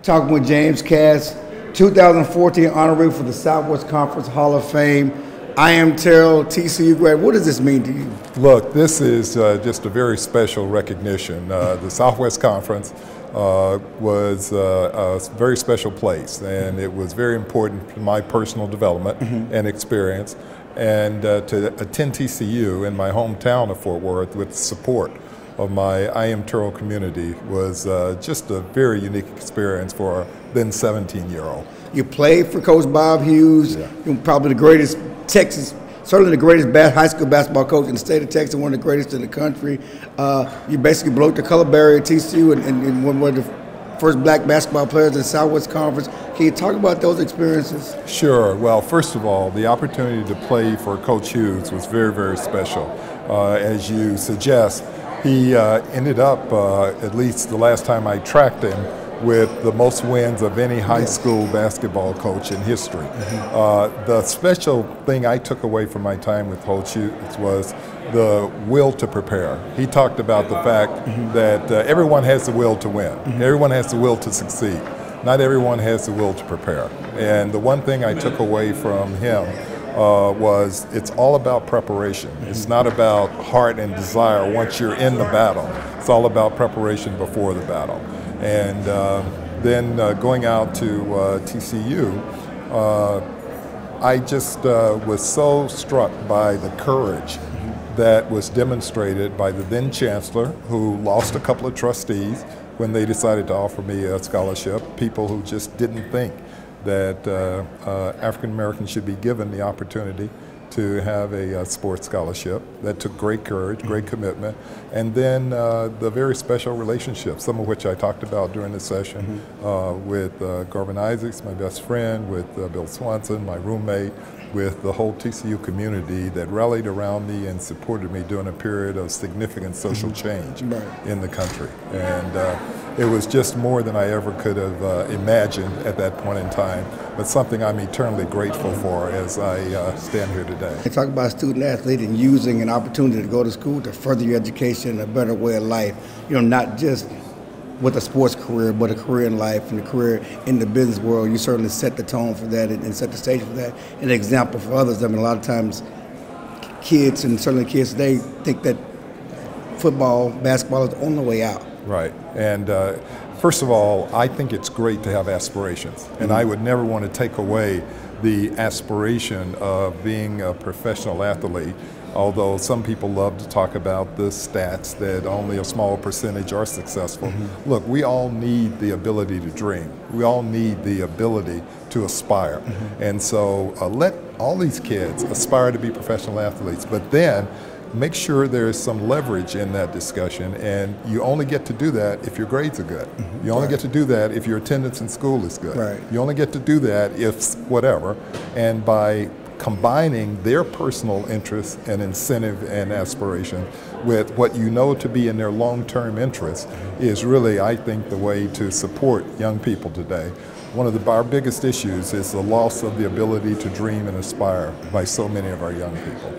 Talking with James Cass, 2014 honoree for the Southwest Conference Hall of Fame. I am Terrell, TCU grad. What does this mean to you? Look, this is just a very special recognition. The Southwest Conference was a very special place, and it was very important to my personal development and experience. And to attend TCU in my hometown of Fort Worth with the support of my I Am Terrell community was just a very unique experience for a then 17-year-old. You played for Coach Bob Hughes, probably the greatest Texas, certainly the greatest high school basketball coach in the state of Texas, one of the greatest in the country. You basically broke the color barrier at TCU and one of the first black basketball players in the Southwest Conference. Can you talk about those experiences? Sure. Well, first of all, the opportunity to play for Coach Hughes was very, very special. As you suggest, he ended up, at least the last time I tracked him, with the most wins of any high school basketball coach in history. The special thing I took away from my time with Coach Hughes was the will to prepare. He talked about the fact that everyone has the will to win. Everyone has the will to succeed. Not everyone has the will to prepare. And the one thing I took away from him was it's all about preparation. It's not about heart and desire once you're in the battle. It's all about preparation before the battle. And then going out to TCU, I just was so struck by the courage that was demonstrated by the then chancellor, who lost a couple of trustees when they decided to offer me a scholarship, people who just didn't think that African Americans should be given the opportunity to have a sports scholarship. That took great courage, great commitment, and then the very special relationships, some of which I talked about during the session with Garvin Isaacs, my best friend, with Bill Swanson, my roommate, with the whole TCU community that rallied around me and supported me during a period of significant social change in the country. And it was just more than I ever could have imagined at that point in time, but something I'm eternally grateful for as I stand here today. You talk about student athlete and using an opportunity to go to school to further your education, a better way of life, not just with a sports career, but a career in life and a career in the business world. You certainly set the tone for that and set the stage for that, and an example for others. I mean, a lot of times kids, and certainly kids today, think that football, basketball is on the way out. Right. And first of all, I think it's great to have aspirations, and I would never want to take away the aspiration of being a professional athlete, although some people love to talk about the stats that only a small percentage are successful. Look, we all need the ability to dream. We all need the ability to aspire. And so let all these kids aspire to be professional athletes, but then make sure there's some leverage in that discussion, and you only get to do that if your grades are good. You only get to do that if your attendance in school is good. You only get to do that if whatever, and by combining their personal interests and incentive and aspiration with what you know to be in their long-term interest is really, I think, the way to support young people today. One of our biggest issues is the loss of the ability to dream and aspire by so many of our young people.